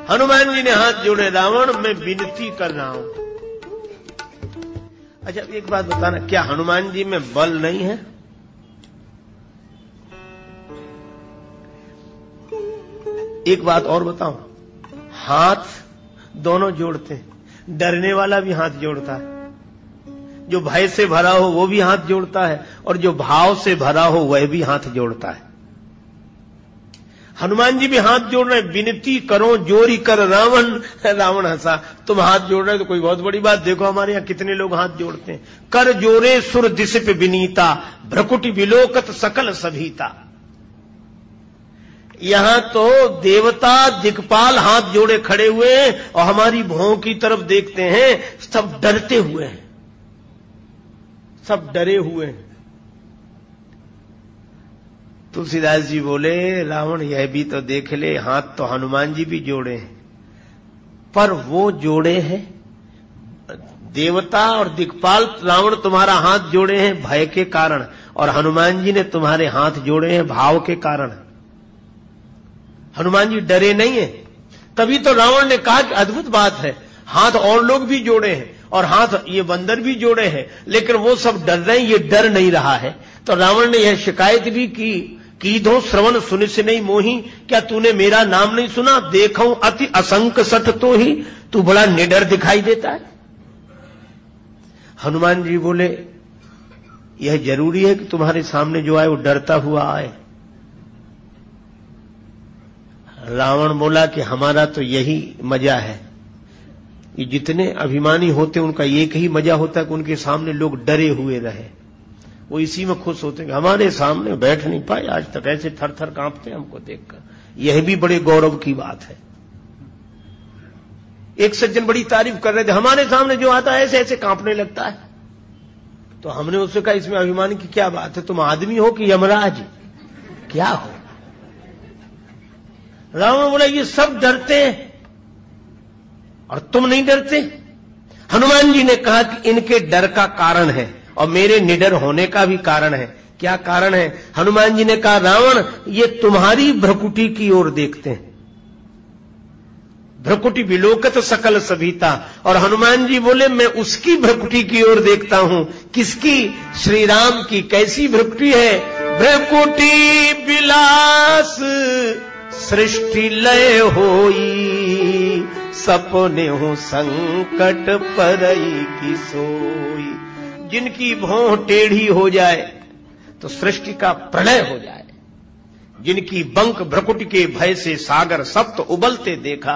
हनुमान जी ने हाथ जोड़े, रावण मैं विनती कर रहा हूं। अच्छा एक बात बताना, क्या हनुमान जी में बल नहीं है? एक बात और बताऊं, हाथ दोनों जोड़ते हैं। डरने वाला भी हाथ जोड़ता है, जो भय से भरा हो वो भी हाथ जोड़ता है, और जो भाव से भरा हो वह भी हाथ जोड़ता है। हनुमान जी भी हाथ जोड़ रहे, विनती करो जोरी कर रावण। रावण हंसा, तुम हाथ जोड़ रहे तो कोई बहुत बड़ी बात, देखो हमारे यहां कितने लोग हाथ जोड़ते हैं। कर जोरे सुर दिसिप विनीता, भ्रकुटि विलोकत सकल सभीता। यहां तो देवता दिक्पाल हाथ जोड़े खड़े हुए हैं और हमारी भौं की तरफ देखते हैं, सब डरते हुए हैं, सब डरे हुए हैं। तुलसीदास जी बोले, रावण यह भी तो देख ले, हाथ तो हनुमान जी भी जोड़े हैं, पर वो जोड़े हैं देवता और दिक्पाल। रावण तुम्हारा हाथ जोड़े हैं भय के कारण, और हनुमान जी ने तुम्हारे हाथ जोड़े हैं भाव के कारण। हनुमान जी डरे नहीं है, तभी तो रावण ने कहा कि अद्भुत बात है, हाथ और लोग भी जोड़े हैं और हाथ ये बंदर भी जोड़े हैं, लेकिन वो सब डर रहे हैं, ये डर नहीं रहा है। तो रावण ने यह शिकायत भी की दो श्रवण सुनि से नहीं मोही, क्या तूने मेरा नाम नहीं सुना? देखो अति असंक सठ तो ही, तू बड़ा निडर दिखाई देता है। हनुमान जी बोले, यह जरूरी है कि तुम्हारे सामने जो आए वो डरता हुआ आए? रावण बोला कि हमारा तो यही मजा है, ये जितने अभिमानी होते उनका एक ही मजा होता है कि उनके सामने लोग डरे हुए रहे, वो इसी में खुश होते हैं। हमारे सामने बैठ नहीं पाए आज तक, ऐसे थर थर कांपते हैं हमको देखकर, यह भी बड़े गौरव की बात है। एक सज्जन बड़ी तारीफ कर रहे थे, हमारे सामने जो आता है ऐसे ऐसे कांपने लगता है। तो हमने उससे कहा, इसमें अभिमान की क्या बात है, तुम आदमी हो कि यमराज, क्या हो? रावण बोला, ये सब डरते हैं और तुम नहीं डरते। हनुमान जी ने कहा कि इनके डर का कारण है और मेरे निडर होने का भी कारण है। क्या कारण है? हनुमान जी ने कहा, रावण ये तुम्हारी भ्रकुटी की ओर देखते हैं, भ्रकुटि विलोकत सकल सभीता। और हनुमान जी बोले, मैं उसकी भ्रकुटी की ओर देखता हूं। किसकी? श्री राम की। कैसी भ्रकुटी है? भ्रकुटी विलास सृष्टि लय होई, सपने हो संकट परई की सोई। जिनकी भौं टेढ़ी हो जाए तो सृष्टि का प्रलय हो जाए, जिनकी बंक भ्रकुटी के भय से सागर सप्त उबलते देखा,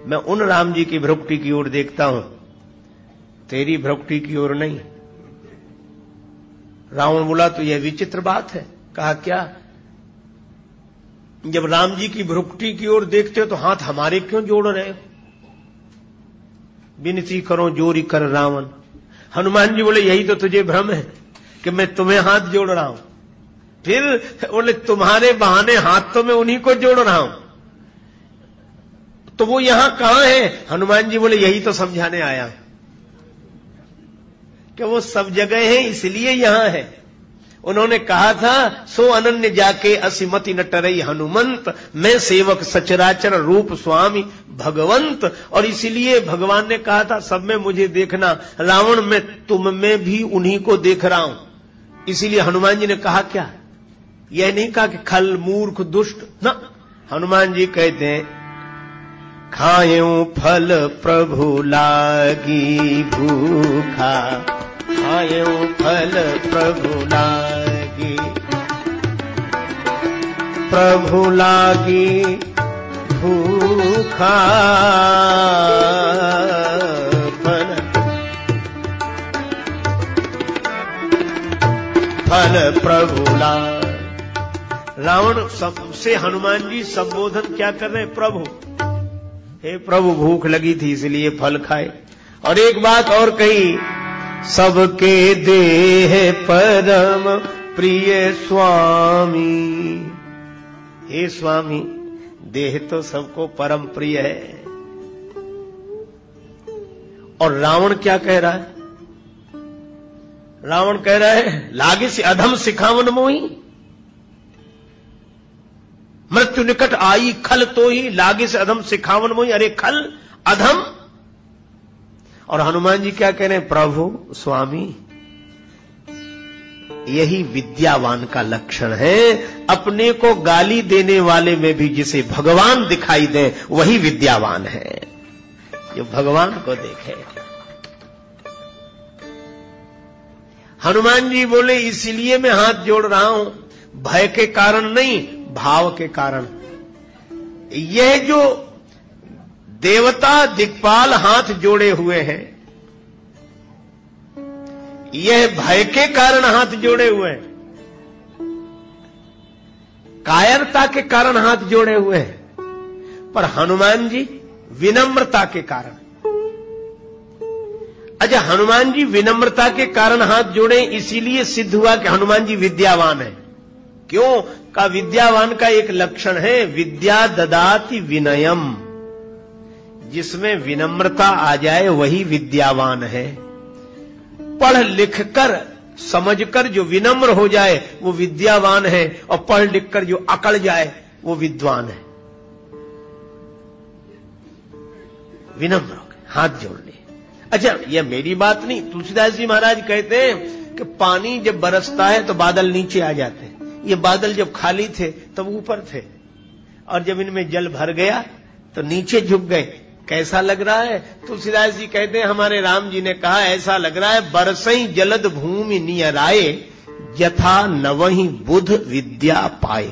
मैं उन राम जी की भ्रकुटी की ओर देखता हूं, तेरी भ्रकुटी की ओर नहीं। रावण बोला, तो यह विचित्र बात है। कहा, क्या? जब राम जी की भ्रकुटी की ओर देखते हो तो हाथ हमारे क्यों जोड़ रहे हो? विनती करो जोरी कर रावण। हनुमान जी बोले, यही तो तुझे भ्रम है कि मैं तुम्हें हाथ जोड़ रहा हूं। फिर बोले, तुम्हारे बहाने हाथ तो मैं उन्हीं को जोड़ रहा हूं, तो वो यहां कहां है? हनुमान जी बोले, यही तो समझाने आया कि वो सब जगह है, इसलिए यहां है। उन्होंने कहा था, सो अनन्य जाके असीमति न टरई हनुमंत, मैं सेवक सचराचर रूप स्वामी भगवंत। और इसीलिए भगवान ने कहा था, सब में मुझे देखना, रावण में तुम में भी उन्हीं को देख रहा हूं। इसीलिए हनुमान जी ने कहा, क्या? यह नहीं कहा कि खल मूर्ख दुष्ट, ना। हनुमान जी कहते हैं, खायूं फल प्रभु लागी भूखा, खायूं फल प्रभु लागी, प्रभु लागी भूखा, फल प्रभु लागी। रावण सबसे हनुमान जी संबोधन क्या कर रहे हैं? प्रभु, हे प्रभु, भूख लगी थी इसलिए फल खाए। और एक बात और कही, सबके देह परम प्रिय स्वामी। हे स्वामी, देह तो सबको परम प्रिय है। और रावण क्या कह रहा है? रावण कह रहा है, लागे से अधम सिखावन मोही। मृत्यु निकट आई खल तो ही लागे से अधम सिखावन मोही। अरे खल अधम। और हनुमान जी क्या कह रहे हैं? प्रभु स्वामी, यही विद्यावान का लक्षण है। अपने को गाली देने वाले में भी जिसे भगवान दिखाई दे वही विद्यावान है, जो भगवान को देखे। हनुमान जी बोले इसलिए मैं हाथ जोड़ रहा हूं, भय के कारण नहीं, भाव के कारण। यह जो देवता दिक्पाल हाथ जोड़े हुए हैं, यह भय के कारण हाथ जोड़े हुए हैं, कायरता के कारण हाथ जोड़े हुए हैं। पर हनुमान जी विनम्रता के कारण। अच्छा, हनुमान जी विनम्रता के कारण हाथ जोड़े, इसीलिए सिद्ध हुआ कि हनुमान जी विद्यावान है। क्यों? का विद्यावान का एक लक्षण है विद्या ददाति विनयम। जिसमें विनम्रता आ जाए वही विद्यावान है। पढ़ लिखकर समझकर जो विनम्र हो जाए वो विद्यावान है, और पढ़ लिखकर जो अकड़ जाए वो विद्वान है। विनम्र हो गए, हाथ जोड़ लिए। अच्छा, यह मेरी बात नहीं, तुलसीदास जी महाराज कहते हैं कि पानी जब बरसता है तो बादल नीचे आ जाते हैं। ये बादल जब खाली थे तब ऊपर थे, और जब इनमें जल भर गया तो नीचे झुक गए। कैसा लग रहा है? तुलसीदास जी कहते हैं हमारे राम जी ने कहा ऐसा लग रहा है बरसई जलद भूमि नियराए, यथा नवहि बुध विद्या पाए।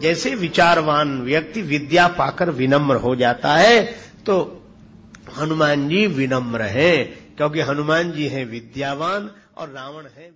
जैसे विचारवान व्यक्ति विद्या पाकर विनम्र हो जाता है, तो हनुमान जी विनम्र हैं, क्योंकि हनुमान जी हैं विद्यावान और रावण है